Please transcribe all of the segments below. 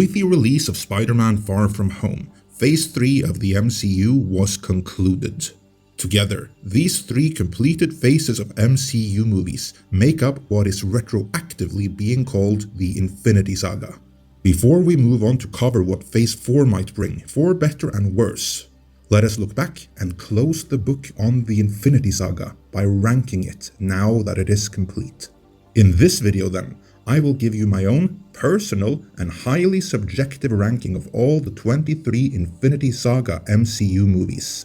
With the release of Spider-Man Far From Home, Phase 3 of the MCU was concluded. Together, these three completed phases of MCU movies make up what is retroactively being called the Infinity Saga. Before we move on to cover what Phase 4 might bring, for better and worse, let us look back and close the book on the Infinity Saga by ranking it now that it is complete. In this video then, I will give you my own personal and highly subjective ranking of all the 23 Infinity Saga MCU movies,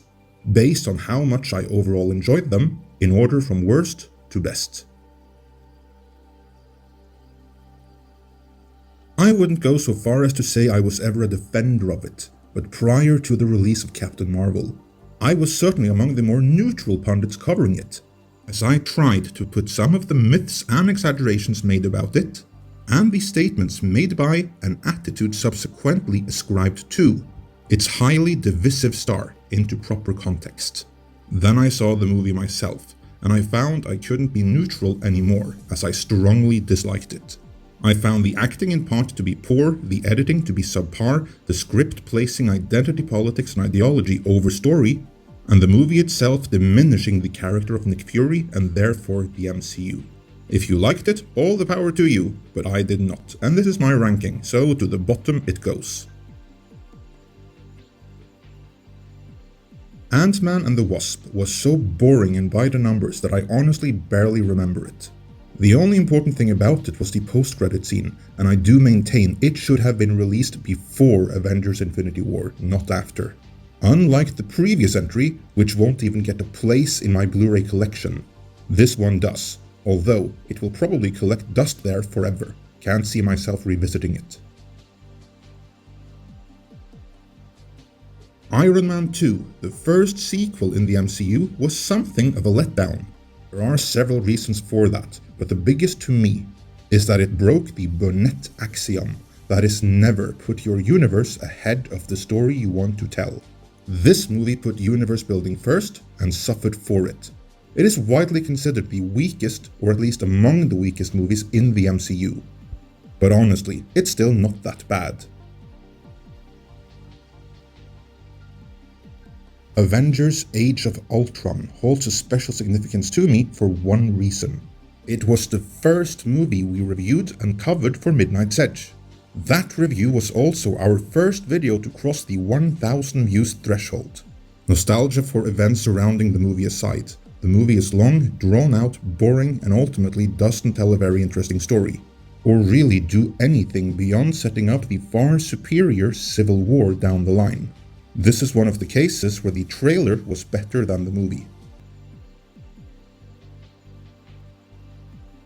based on how much I overall enjoyed them, in order from worst to best. I wouldn't go so far as to say I was ever a defender of it, but prior to the release of Captain Marvel, I was certainly among the more neutral pundits covering it, as I tried to put some of the myths and exaggerations made about it, and the statements made by and attitude subsequently ascribed to its highly divisive star into proper context. Then I saw the movie myself, and I found I couldn't be neutral anymore, as I strongly disliked it. I found the acting in part to be poor, the editing to be subpar, the script placing identity politics and ideology over story, and the movie itself diminishing the character of Nick Fury and therefore the MCU. If you liked it, all the power to you, but I did not, and this is my ranking, so to the bottom it goes. Ant-Man and the Wasp was so boring and by the numbers that I honestly barely remember it. The only important thing about it was the post-credit scene, and I do maintain it should have been released before Avengers Infinity War, not after. Unlike the previous entry, which won't even get a place in my Blu-ray collection, this one does, although it will probably collect dust there forever. Can't see myself revisiting it. Iron Man 2, the first sequel in the MCU, was something of a letdown. There are several reasons for that, but the biggest to me is that it broke the Burnett axiom, that is, never put your universe ahead of the story you want to tell. This movie put universe building first and suffered for it. It is widely considered the weakest, or at least among the weakest movies in the MCU. But honestly, it's still not that bad. Avengers Age of Ultron holds a special significance to me for one reason. It was the first movie we reviewed and covered for Midnight's Edge. That review was also our first video to cross the 1,000 views threshold. Nostalgia for events surrounding the movie aside, the movie is long, drawn out, boring, and ultimately doesn't tell a very interesting story, or really do anything beyond setting up the far superior Civil War down the line. This is one of the cases where the trailer was better than the movie.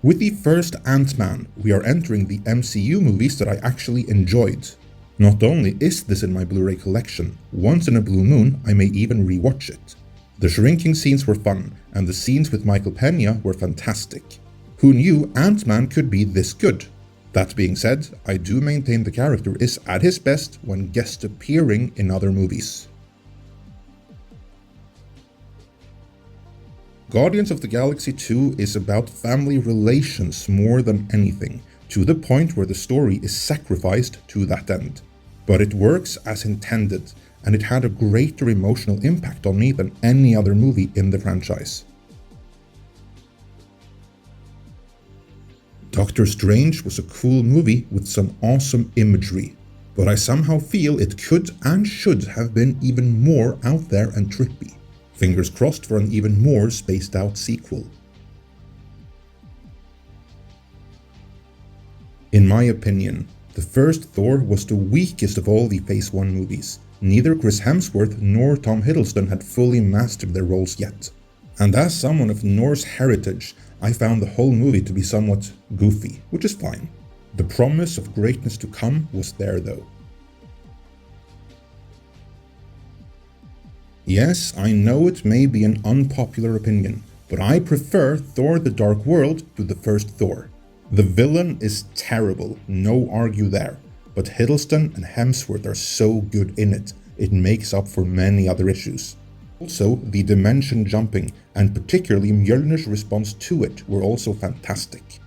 With the first Ant-Man, we are entering the MCU movies that I actually enjoyed. Not only is this in my Blu-ray collection, once in a blue moon I may even rewatch it. The shrinking scenes were fun, and the scenes with Michael Pena were fantastic. Who knew Ant-Man could be this good? That being said, I do maintain the character is at his best when guest appearing in other movies. Guardians of the Galaxy 2 is about family relations more than anything, to the point where the story is sacrificed to that end. But it works as intended, and it had a greater emotional impact on me than any other movie in the franchise. Doctor Strange was a cool movie with some awesome imagery, but I somehow feel it could and should have been even more out there and trippy. Fingers crossed for an even more spaced out sequel. In my opinion, the first Thor was the weakest of all the Phase 1 movies. Neither Chris Hemsworth nor Tom Hiddleston had fully mastered their roles yet. And as someone of Norse heritage, I found the whole movie to be somewhat goofy, which is fine. The promise of greatness to come was there though. Yes, I know it may be an unpopular opinion, but I prefer Thor: The Dark World to the first Thor. The villain is terrible, no argue there, but Hiddleston and Hemsworth are so good in it, it makes up for many other issues. Also, the dimension jumping, and particularly Mjolnir's response to it, were also fantastic.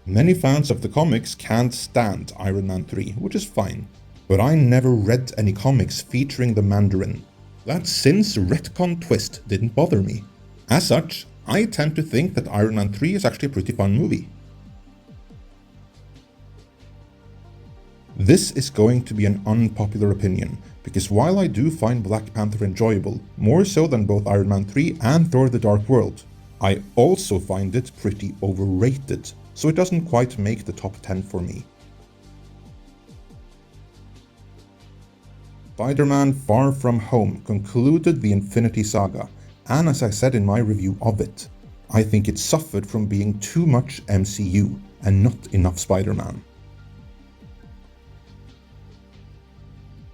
Many fans of the comics can't stand Iron Man 3, which is fine, but I never read any comics featuring the Mandarin. That Sin's retcon twist didn't bother me. As such, I tend to think that Iron Man 3 is actually a pretty fun movie. This is going to be an unpopular opinion, because while I do find Black Panther enjoyable, more so than both Iron Man 3 and Thor the Dark World, I also find it pretty overrated, so it doesn't quite make the top 10 for me. Spider-Man Far From Home concluded the Infinity Saga, and as I said in my review of it, I think it suffered from being too much MCU and not enough Spider-Man.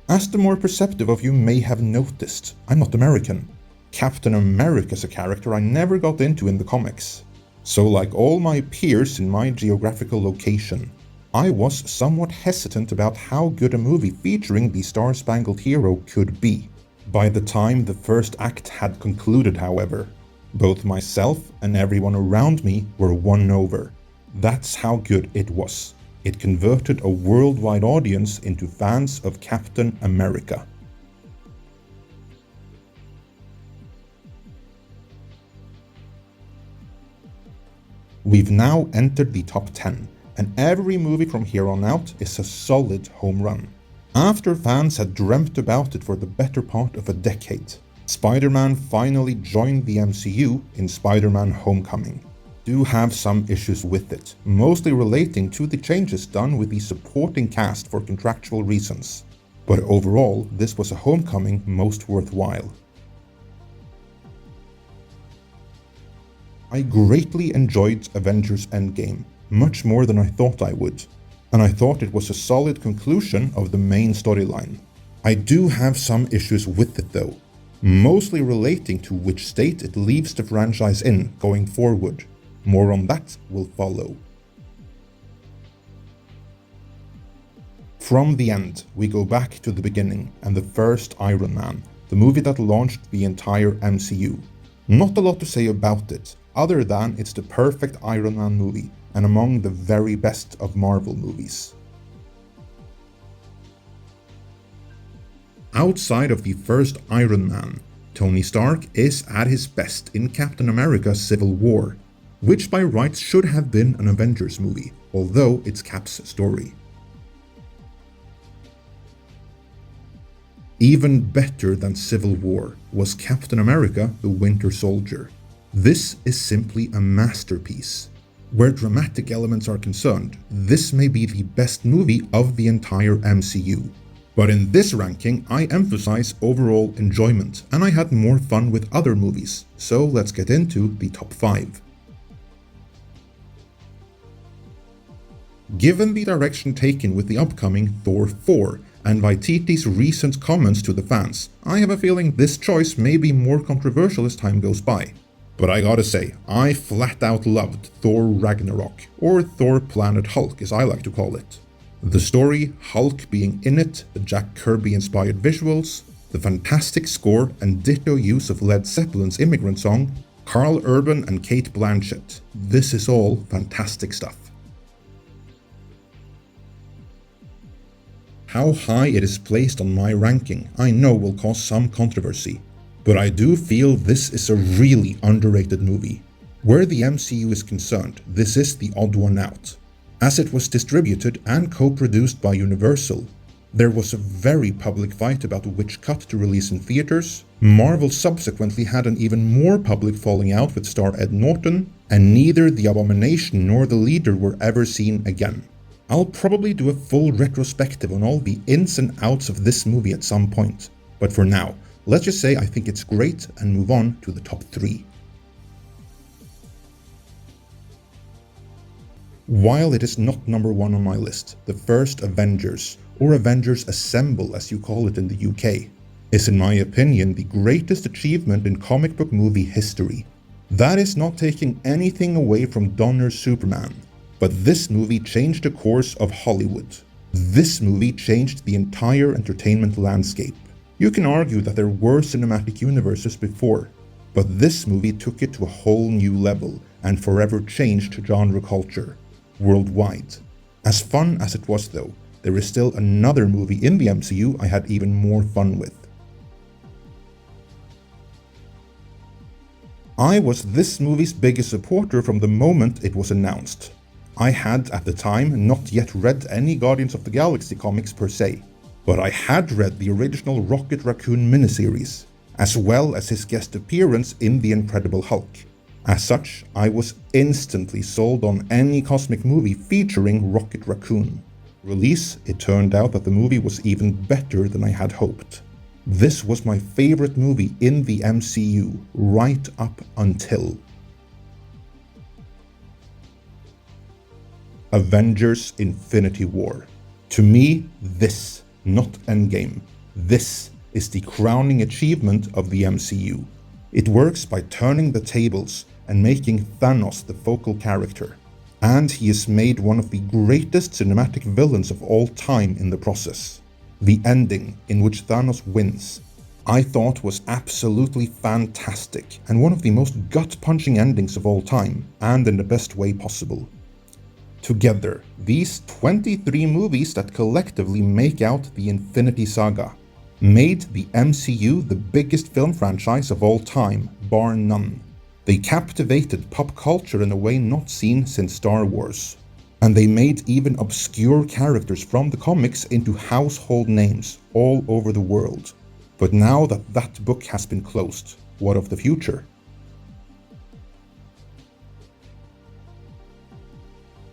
As the more perceptive of you may have noticed, I'm not American. Captain America is a character I never got into in the comics. So like all my peers in my geographical location, I was somewhat hesitant about how good a movie featuring the Star-Spangled Hero could be. By the time the first act had concluded, however, both myself and everyone around me were won over. That's how good it was. It converted a worldwide audience into fans of Captain America. We've now entered the top 10, and every movie from here on out is a solid home run. After fans had dreamt about it for the better part of a decade, Spider-Man finally joined the MCU in Spider-Man Homecoming. Do have some issues with it, mostly relating to the changes done with the supporting cast for contractual reasons. But overall, this was a homecoming most worthwhile. I greatly enjoyed Avengers Endgame, much more than I thought I would, and I thought it was a solid conclusion of the main storyline. I do have some issues with it though, mostly relating to which state it leaves the franchise in going forward. More on that will follow. From the end, we go back to the beginning and the first Iron Man, the movie that launched the entire MCU. Not a lot to say about it, other than it's the perfect Iron Man movie and among the very best of Marvel movies. Outside of the first Iron Man, Tony Stark is at his best in Captain America Civil War, which by rights should have been an Avengers movie, although it's Cap's story. Even better than Civil War was Captain America the Winter Soldier. This is simply a masterpiece. Where dramatic elements are concerned, this may be the best movie of the entire MCU. But in this ranking, I emphasize overall enjoyment, and I had more fun with other movies, so let's get into the top 5. Given the direction taken with the upcoming Thor 4 and Waititi's recent comments to the fans, I have a feeling this choice may be more controversial as time goes by. But I gotta say, I flat out loved Thor Ragnarok, or Thor Planet Hulk as I like to call it. The story, Hulk being in it, the Jack Kirby inspired visuals, the fantastic score and ditto use of Led Zeppelin's Immigrant Song, Karl Urban and Cate Blanchett. This is all fantastic stuff. How high it is placed on my ranking I know will cause some controversy, but I do feel this is a really underrated movie. Where the MCU is concerned, this is the odd one out. As it was distributed and co-produced by Universal, there was a very public fight about which cut to release in theaters. Marvel subsequently had an even more public falling out with star Ed Norton, and neither the Abomination nor the Leader were ever seen again. I'll probably do a full retrospective on all the ins and outs of this movie at some point, but for now, let's just say I think it's great and move on to the top 3. While it is not number 1 on my list, the first Avengers, or Avengers Assemble as you call it in the UK, is in my opinion the greatest achievement in comic book movie history. That is not taking anything away from Donner's Superman. But this movie changed the course of Hollywood. This movie changed the entire entertainment landscape. You can argue that there were cinematic universes before, but this movie took it to a whole new level and forever changed genre culture. worldwide. As fun as it was though, there is still another movie in the MCU I had even more fun with. I was this movie's biggest supporter from the moment it was announced. I had at the time not yet read any Guardians of the Galaxy comics per se, but I had read the original Rocket Raccoon miniseries, as well as his guest appearance in The Incredible Hulk. As such, I was instantly sold on any cosmic movie featuring Rocket Raccoon. Release, it turned out that the movie was even better than I had hoped. This was my favorite movie in the MCU, right up until Avengers Infinity War. To me, this, not Endgame, this is the crowning achievement of the MCU. It works by turning the tables and making Thanos the focal character. And he is made one of the greatest cinematic villains of all time in the process. The ending, in which Thanos wins, I thought was absolutely fantastic and one of the most gut-punching endings of all time, and in the best way possible. Together, these 23 movies that collectively make out the Infinity Saga made the MCU the biggest film franchise of all time, bar none. They captivated pop culture in a way not seen since Star Wars. And they made even obscure characters from the comics into household names all over the world. But now that that book has been closed, what of the future?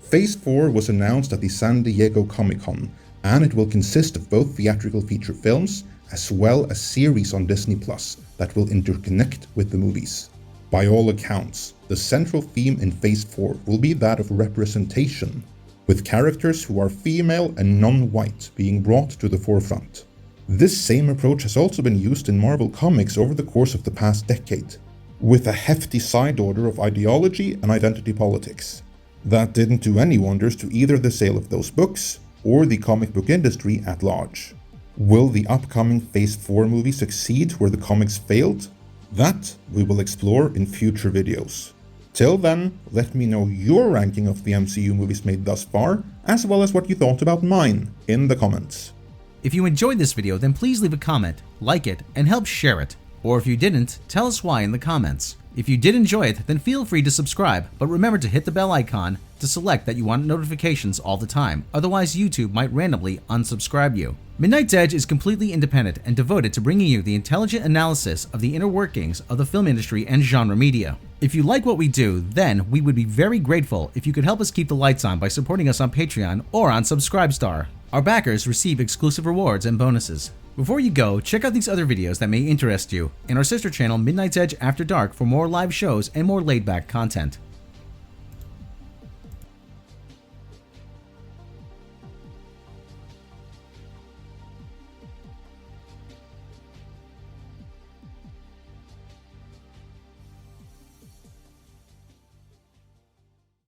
Phase 4 was announced at the San Diego Comic-Con, and it will consist of both theatrical feature films as well as series on Disney Plus that will interconnect with the movies. By all accounts, the central theme in Phase 4 will be that of representation, with characters who are female and non-white being brought to the forefront. This same approach has also been used in Marvel Comics over the course of the past decade, with a hefty side order of ideology and identity politics. That didn't do any wonders to either the sale of those books or the comic book industry at large. Will the upcoming Phase 4 movie succeed where the comics failed? That we will explore in future videos. Till then, let me know your ranking of the MCU movies made thus far, as well as what you thought about mine in the comments. If you enjoyed this video, then please leave a comment, like it, and help share it. Or if you didn't, tell us why in the comments. If you did enjoy it, then feel free to subscribe, but remember to hit the bell icon to select that you want notifications all the time, otherwise YouTube might randomly unsubscribe you. Midnight's Edge is completely independent and devoted to bringing you the intelligent analysis of the inner workings of the film industry and genre media. If you like what we do, then we would be very grateful if you could help us keep the lights on by supporting us on Patreon or on Subscribestar. Our backers receive exclusive rewards and bonuses. Before you go, check out these other videos that may interest you, and our sister channel Midnight's Edge After Dark for more live shows and more laid-back content.